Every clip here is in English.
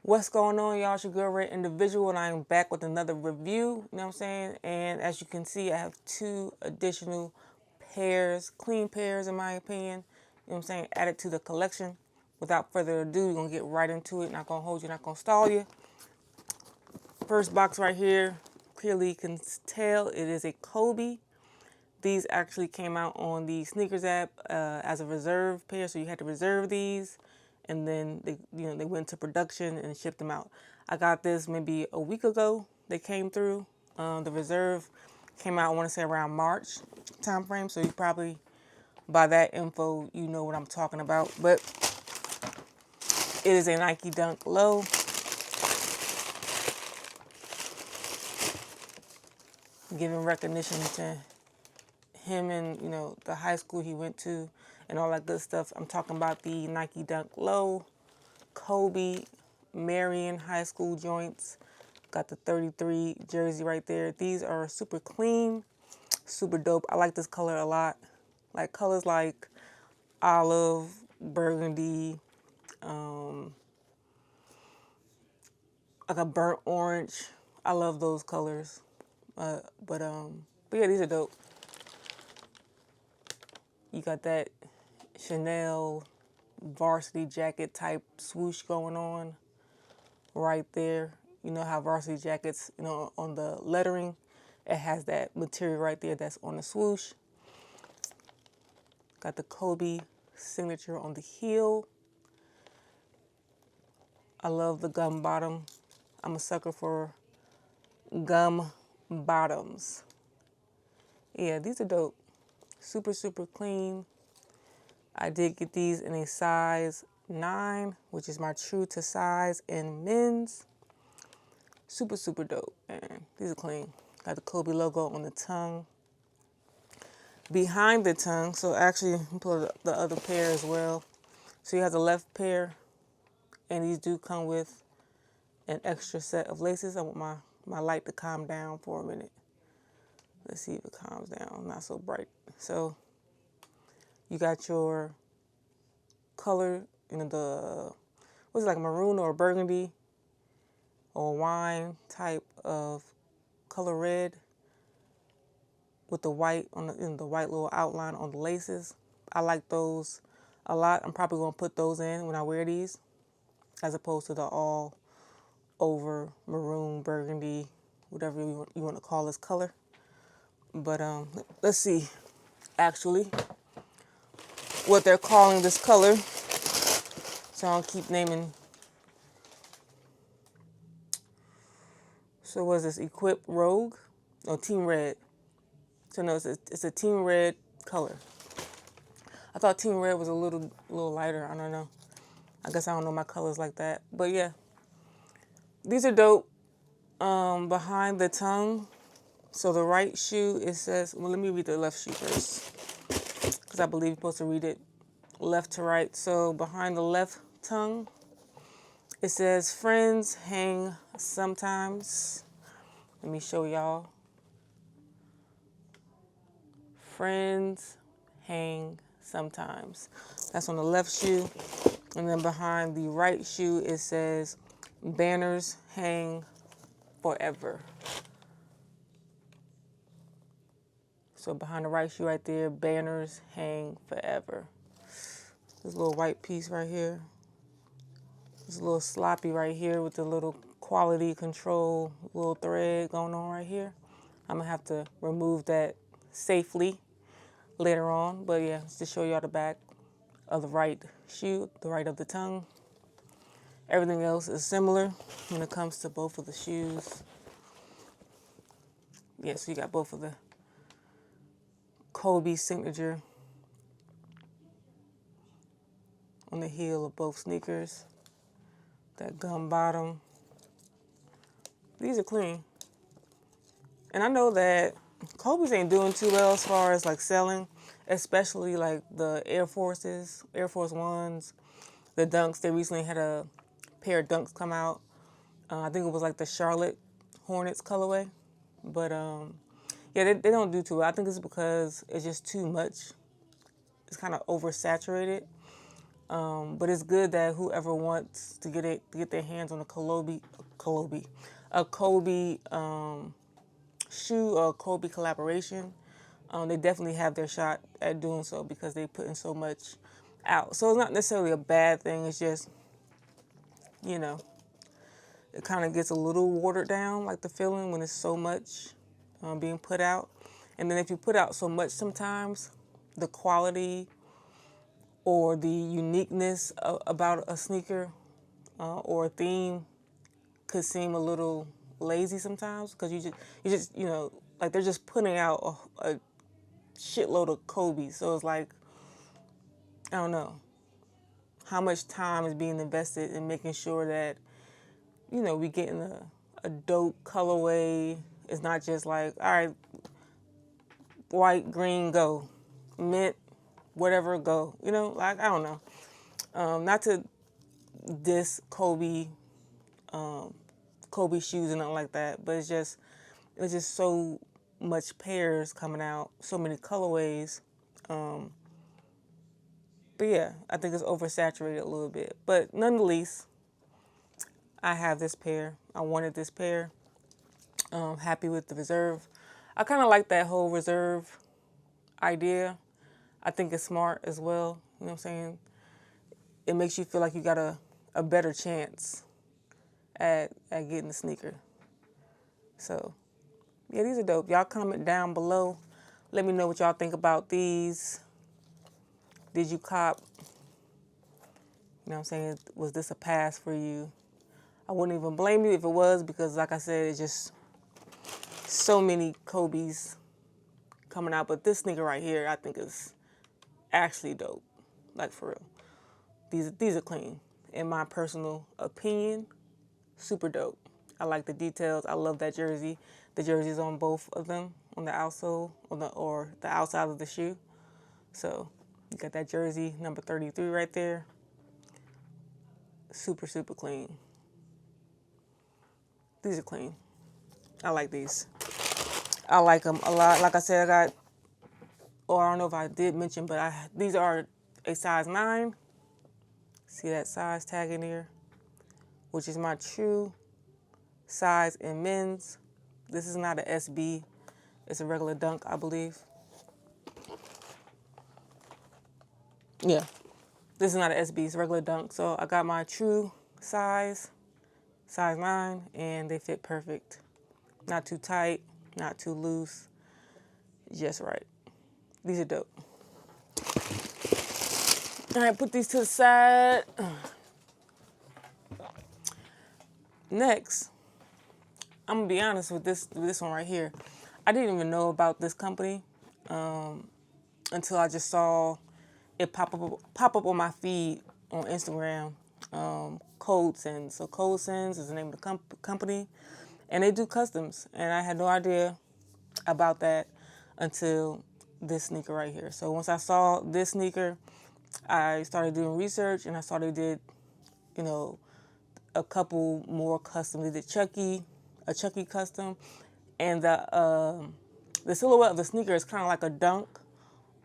What's going on, y'all? It's your girl Red Individual, and I am back with another review. You know what I'm saying? And as you can see, I have 2 additional pairs, clean pairs in my opinion. You know what I'm saying? Added to the collection. Without further ado, we're gonna get right into it. Not gonna hold you, not gonna stall you. First box right here, clearly you can tell it is a Kobe. These actually came out on the sneakers app as a reserve pair, so you had to reserve these, and then they went to production and shipped them out. I got this maybe a week ago. They came through. The reserve came out, I want to say around March time frame, so you probably by that info you know what I'm talking about. But it is a Nike Dunk Low. Giving recognition to him and the high school he went to and all that good stuff. I'm talking about the Nike Dunk Low Kobe Marion High School joints. Got the 33 jersey right there. These are super clean, super dope. I like this color a lot. Like colors like olive, burgundy, like a burnt orange. I love those colors. But yeah, these are dope. You got that Chanel varsity jacket type swoosh going on right there. You know how varsity jackets, on the lettering, it has that material right there that's on the swoosh. Got the Kobe signature on the heel. I love the gum bottom. I'm a sucker for gum bottoms. Yeah, these are dope. Super, super clean. I did get these in a size 9, which is my true to size in men's. Super, super dope, man. These are clean. Got the Kobe logo on the tongue. Behind the tongue, so actually, pull the other pair as well. So you have the left pair, and these do come with an extra set of laces. I want my light to calm down for a minute. Let's see if it calms down. Not so bright. So you got your color, the, what's it, like maroon or burgundy or wine type of color red with the white on the white little outline on the laces. I like those a lot. I'm probably gonna put those in when I wear these, as opposed to the all over maroon, burgundy, whatever you want to call this color. But let's see, actually, what they're calling this color. So I'll keep naming. So what is this? Equip Rogue? No, Team Red. So no, it's a Team Red color. I thought Team Red was a little lighter. I don't know. I guess I don't know my colors like that. But yeah, these are dope. Behind the tongue. So the right shoe, it says, well, let me read the left shoe first, because I believe you're supposed to read it left to right. So behind the left tongue, it says, friends hang sometimes. Let me show y'all. Friends hang sometimes. That's on the left shoe. And then behind the right shoe, it says, banners hang forever. So behind the right shoe right there, banners hang forever. This little white piece right here. This little sloppy right here with the little quality control little thread going on right here. I'm gonna have to remove that safely later on. But yeah, just to show y'all the back of the right shoe, the right of the tongue. Everything else is similar when it comes to both of the shoes. Yeah, so you got both of the Kobe signature on the heel of both sneakers. That gum bottom. These are clean. And I know that Kobe's ain't doing too well as far as like selling, especially like the Air Forces, Air Force Ones, the Dunks. They recently had a pair of Dunks come out. I think it was like the Charlotte Hornets colorway. But yeah, they don't do too well. I think it's because it's just too much. It's kind of oversaturated. But it's good that whoever wants to get their hands on a Kobe shoe or Kobe collaboration, they definitely have their shot at doing so because they put in so much out. So it's not necessarily a bad thing. It's just, you know, it kind of gets a little watered down, like the feeling when it's so much being put out. And then if you put out so much sometimes, the quality or the uniqueness about a sneaker or a theme could seem a little lazy sometimes because like they're just putting out a shitload of Kobe. So it's like, I don't know how much time is being invested in making sure that, we getting a dope colorway. It's not just like, all right, white, green, go. Mint, whatever, go. Like, I don't know. Not to diss Kobe shoes and nothing like that, but it's just so much pairs coming out, so many colorways. But yeah, I think it's oversaturated a little bit. But nonetheless, I have this pair. I wanted this pair. Happy with the Reserve. I kind of like that whole Reserve idea. I think it's smart as well. You know what I'm saying? It makes you feel like you got a better chance at getting the sneaker. So, yeah, these are dope. Y'all comment down below. Let me know what y'all think about these. Did you cop? You know what I'm saying? Was this a pass for you? I wouldn't even blame you if it was because, like I said, it's just so many Kobe's coming out. But this sneaker right here, I think is actually dope. Like, for real. These are clean. In my personal opinion, super dope. I like the details. I love that jersey. The jersey's on both of them, on the outsole or the outside of the shoe. So you got that jersey, number 33 right there. Super, super clean. These are clean. I like these. I like them a lot. Like I said, I don't know if I did mention, but these are a size 9. See that size tag in here? Which is my true size in men's. This is not an SB. It's a regular dunk, I believe. Yeah. This is not an SB. It's a regular dunk. So I got my true size 9, and they fit perfect. Not too tight, not too loose. Just right. These are dope. All right, put these to the side. Next, I'm gonna be honest with this one right here. I didn't even know about this company until I just saw it pop up on my feed on Instagram. Coldsins. So Coldsins is the name of the company, and they do customs. And I had no idea about that until this sneaker right here. So once I saw this sneaker, I started doing research, and I saw they did, a couple more custom. They did a Chucky custom, and the silhouette of the sneaker is kind of like a dunk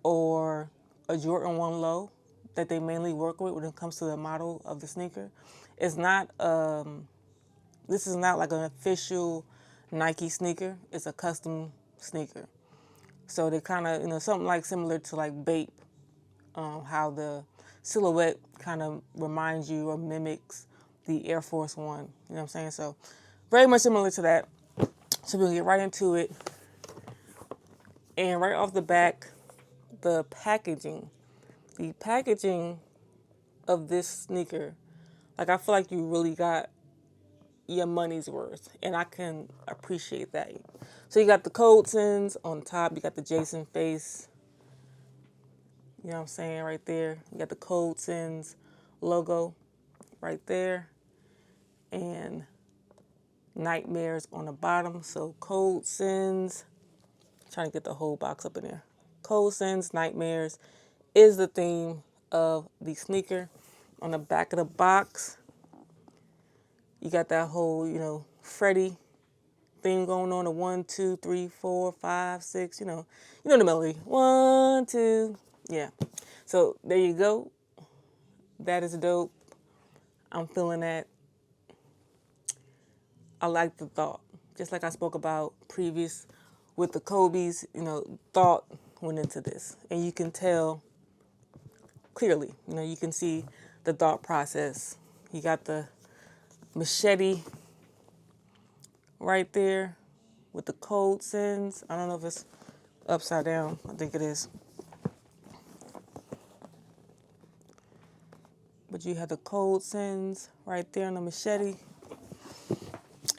or a Jordan 1 low that they mainly work with when it comes to the model of the sneaker. It's not, this is not like an official Nike sneaker. It's a custom sneaker. So they kind of, something like similar to like Bape, how the silhouette kind of reminds you or mimics the Air Force One. You know what I'm saying? So very much similar to that. So we'll get right into it. And right off the back, the packaging of this sneaker, like I feel like you really got your money's worth, and I can appreciate that. So you got the Coldsins on top, you got the Jason face, you know what I'm saying, right there. You got the Coldsins logo right there, and Nightmares on the bottom. So Coldsins, trying to get the whole box up in there. Coldsins Nightmares is the theme of the sneaker. On the back of the box, you got that whole, Freddy thing going on. The 1, 2, 3, 4, 5, 6. You know the melody. 1, 2. Yeah. So there you go. That is dope. I'm feeling that. I like the thought. Just like I spoke about previous with the Kobe's, thought went into this. And you can tell clearly, you can see the thought process. You got the machete right there with the cold sins. I don't know if it's upside down. I think it is. But you have the cold sins right there on the machete.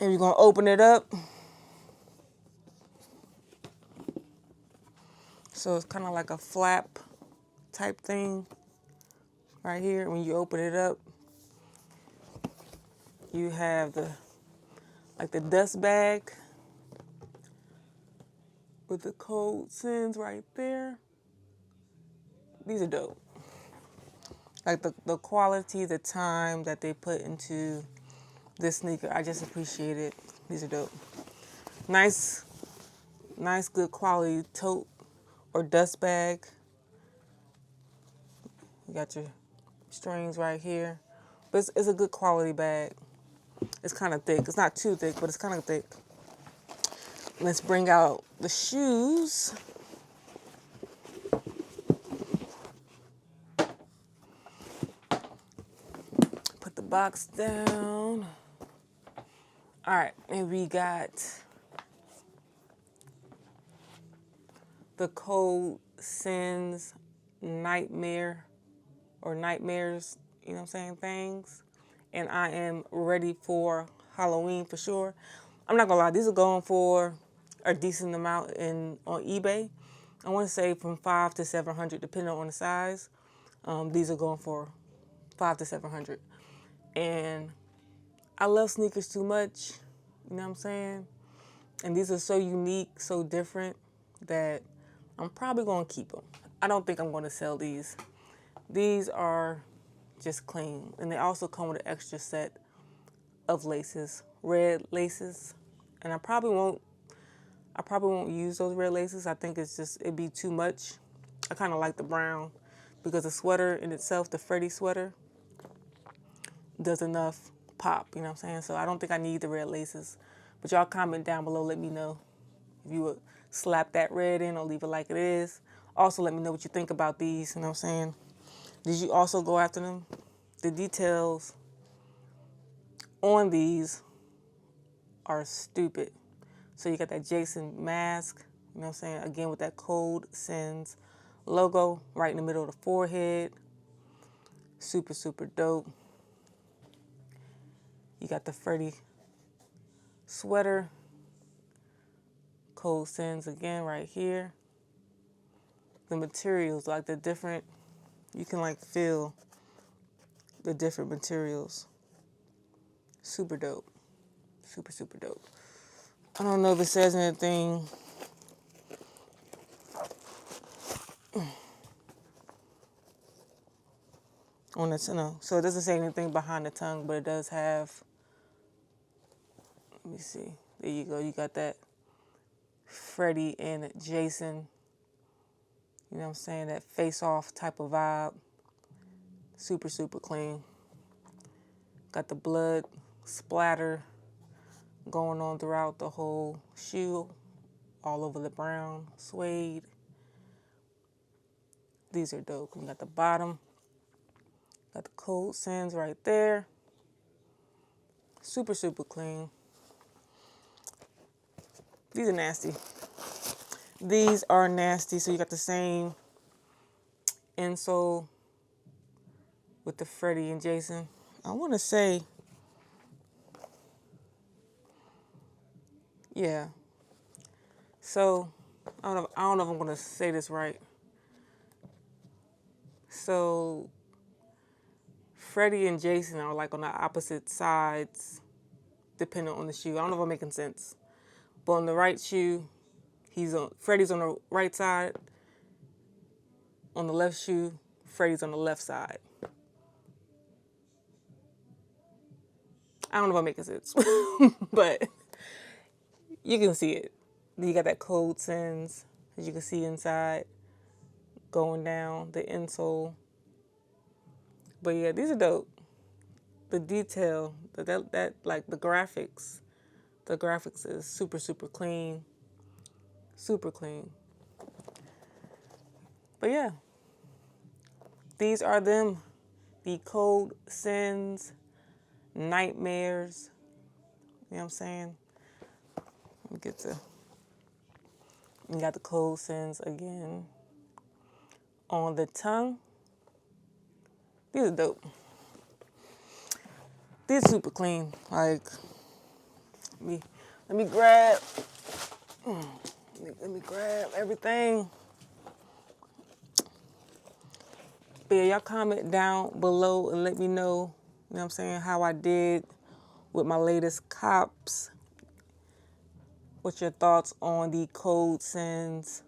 And you're going to open it up. So it's kind of like a flap type thing right here. When you open it up, you have the dust bag with the cold sins right there. These are dope. Like the quality, the time that they put into this sneaker, I just appreciate it. These are dope. Nice, good quality tote or dust bag. You got your strings right here. But it's a good quality bag. It's kind of thick. It's not too thick, but it's kind of thick. Let's bring out the shoes. Put the box down. All right, and we got the Cold Sins Nightmare or Nightmares, things. And I am ready for Halloween for sure. I'm not gonna lie, these are going for a decent amount on eBay. I want to say from $500 to $700, depending on the size. These are going for $500 to $700, and I love sneakers too much. You know what I'm saying? And these are so unique, so different that I'm probably gonna keep them. I don't think I'm gonna sell these. These are just clean, and they also come with an extra set of laces, red laces, and I probably won't use those red laces. I think it'd be too much. I kind of like the brown because the sweater in itself, the Freddy sweater, does enough pop, you know what I'm saying? So I don't think I need the red laces. But y'all comment down below, let me know if you would slap that red in or leave it like it is. Also, let me know what you think about these, you know what I'm saying? Did you also go after them? The details on these are stupid. So you got that Jason mask, you know what I'm saying? Again, with that Cold Sins logo right in the middle of the forehead. Super, super dope. You got the Freddy sweater. Cold Sins again right here. The materials, like the different, you can like feel the different materials. Super dope. Super, super dope. I don't know if it says anything on this, so it doesn't say anything behind the tongue, but it does have, let me see. There you go. You got that Freddy and Jason, you know what I'm saying, that face-off type of vibe. Super, super clean. Got the blood splatter going on throughout the whole shoe, all over the brown suede. These are dope. You got the bottom, got the Cold Sins right there. Super, super clean. These are nasty. These are nasty. So you got the same insole with the Freddy and Jason. I want to say, yeah. So I don't know if I'm going to say this right. So Freddy and Jason are like on the opposite sides, depending on the shoe. I don't know if I'm making sense. But on the right shoe, Freddy's on the right side. On the left shoe, Freddy's on the left side. I don't know if I'm making sense, but you can see it. You got that Cold Sins, as you can see inside, going down the insole. But yeah, these are dope. The detail, that like the graphics is super, super clean. Super clean. But yeah, these are them. The Cold Sins Nightmares. You know what I'm saying? Let me get to. You got the Cold Sins again on the tongue. These are dope. These are super clean. Like, let me grab. Let me grab everything. But yeah, y'all comment down below and let me know, you know what I'm saying, how I did with my latest cops. What's your thoughts on the Cold Sins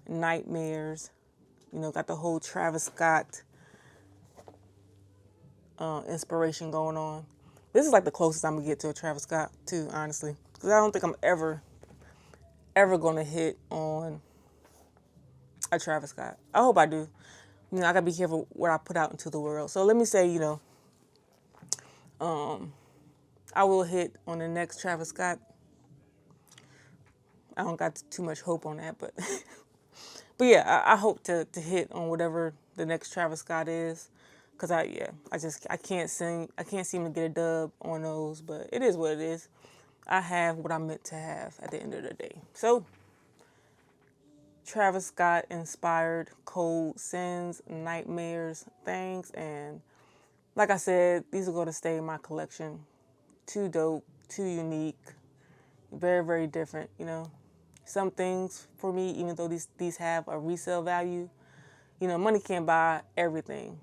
Nightmares? You know, got the whole Travis Scott inspiration going on. This is like the closest I'm gonna get to a Travis Scott too, honestly, because I don't think I'm ever gonna hit on a Travis Scott. I hope I do. You know, I gotta be careful what I put out into the world. So let me say, you know, I will hit on the next Travis Scott. I don't got too much hope on that, but but yeah, I hope to hit on whatever the next Travis Scott is. Cause I can't seem to get a dub on those, but it is what it is. I have what I'm meant to have at the end of the day. So, Travis Scott inspired Cold Sins, Nightmares, things, and like I said, these are going to stay in my collection. Too dope, too unique, very, very different, you know. Some things for me, even though these have a resale value, you know, money can't buy everything.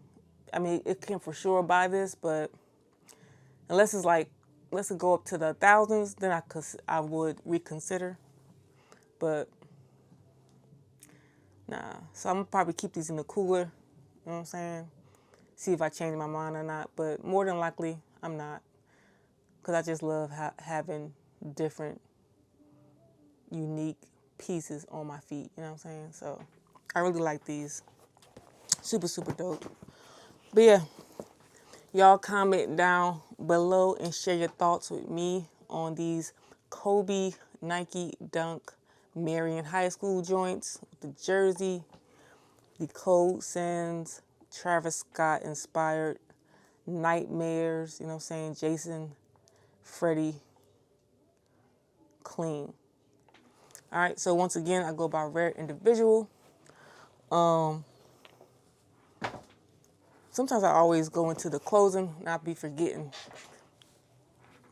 I mean, it can for sure buy this, but unless it go up to the thousands, then I would reconsider. But nah, so I'm gonna probably keep these in the cooler. You know what I'm saying? See if I change my mind or not. But more than likely, I'm not, because I just love having different, unique pieces on my feet. You know what I'm saying? So I really like these. Super, super dope. But yeah, y'all comment down below and share your thoughts with me on these Kobe Nike Dunk Marion High School joints, the jersey, the Cold Sins, Travis Scott inspired Nightmares, you know what I'm saying, Jason, Freddie, clean. All right, so once again, I go by Rare Individual. Sometimes I always go into the closing and I'll be forgetting.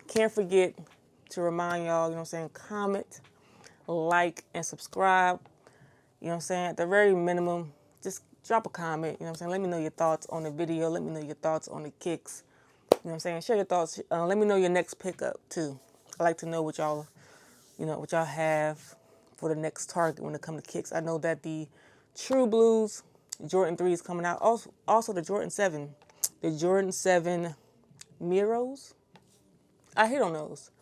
Can't forget to remind y'all, you know what I'm saying, comment, like, and subscribe. You know what I'm saying? At the very minimum, just drop a comment. You know what I'm saying? Let me know your thoughts on the video. Let me know your thoughts on the kicks. You know what I'm saying? Share your thoughts. Let me know your next pickup, too. I like to know what y'all have for the next target when it comes to kicks. I know that the True Blues Jordan 3 is coming out. Also the Jordan 7. The Jordan 7 Miros. I hit on those.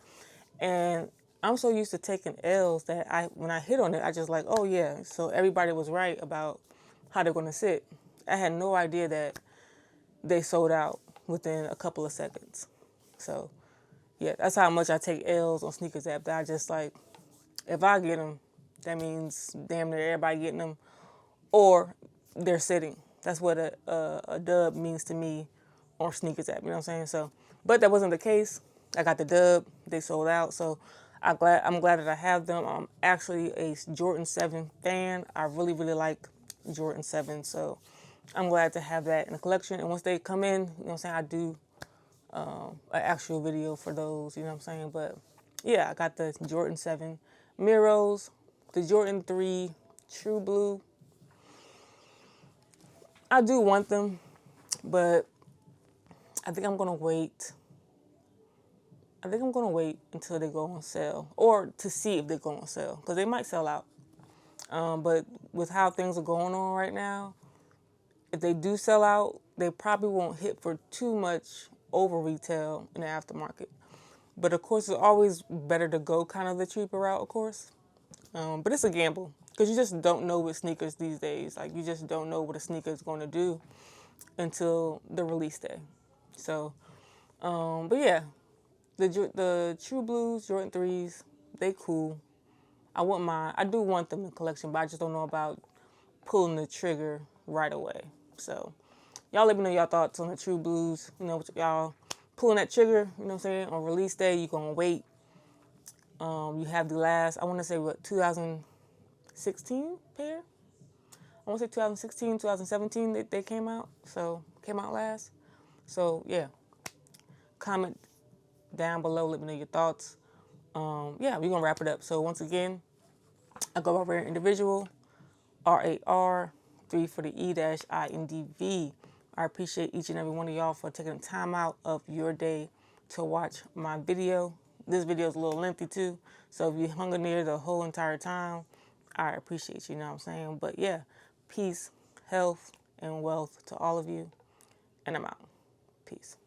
And I'm so used to taking L's that when I hit on it, I just like, oh yeah. So everybody was right about how they're going to sit. I had no idea that they sold out within a couple of seconds. So yeah, that's how much I take L's on Sneakers app. That I just like, if I get them, that means damn near everybody getting them, or they're sitting. That's what a dub means to me on Sneakers app. You know what I'm saying? So, but that wasn't the case. I got the dub. They sold out. So I'm glad that I have them. I'm actually a Jordan 7 fan. I really, really like Jordan 7. So I'm glad to have that in the collection. And once they come in, you know what I'm saying, I do an actual video for those, you know what I'm saying? But yeah, I got the Jordan 7 Miros, the Jordan 3 True Blue. I do want them, but I think I'm going to wait. I think I'm going to wait until they go on sale, or to see if they go on sale, because they might sell out. But with how things are going on right now, if they do sell out, they probably won't hit for too much over retail in the aftermarket. But of course, it's always better to go kind of the cheaper route, of course. But it's a gamble, because you just don't know with sneakers these days. Like, you just don't know what a sneaker is going to do. until the release day. So, but yeah, the True Blues Jordan 3s, they cool. I do want them in the collection, but I just don't know about pulling the trigger right away. So y'all let me know y'all thoughts on the True Blues. You know, y'all pulling that trigger, you know what I'm saying, on release day, you gonna wait. You have the last, I want to say, what, 2016 pair? I want to say 2016, 2017 they came out. So, came out last. So, yeah. Comment down below. Let me know your thoughts. Yeah, we're going to wrap it up. So, once again, I go by Rare Individual, RAR, 3 for the E-INDV. I appreciate each and every one of y'all for taking the time out of your day to watch my video. This video is a little lengthy too, so if you hung in there the whole entire time, I appreciate you, you know what I'm saying? But yeah, peace, health, and wealth to all of you, and I'm out. Peace.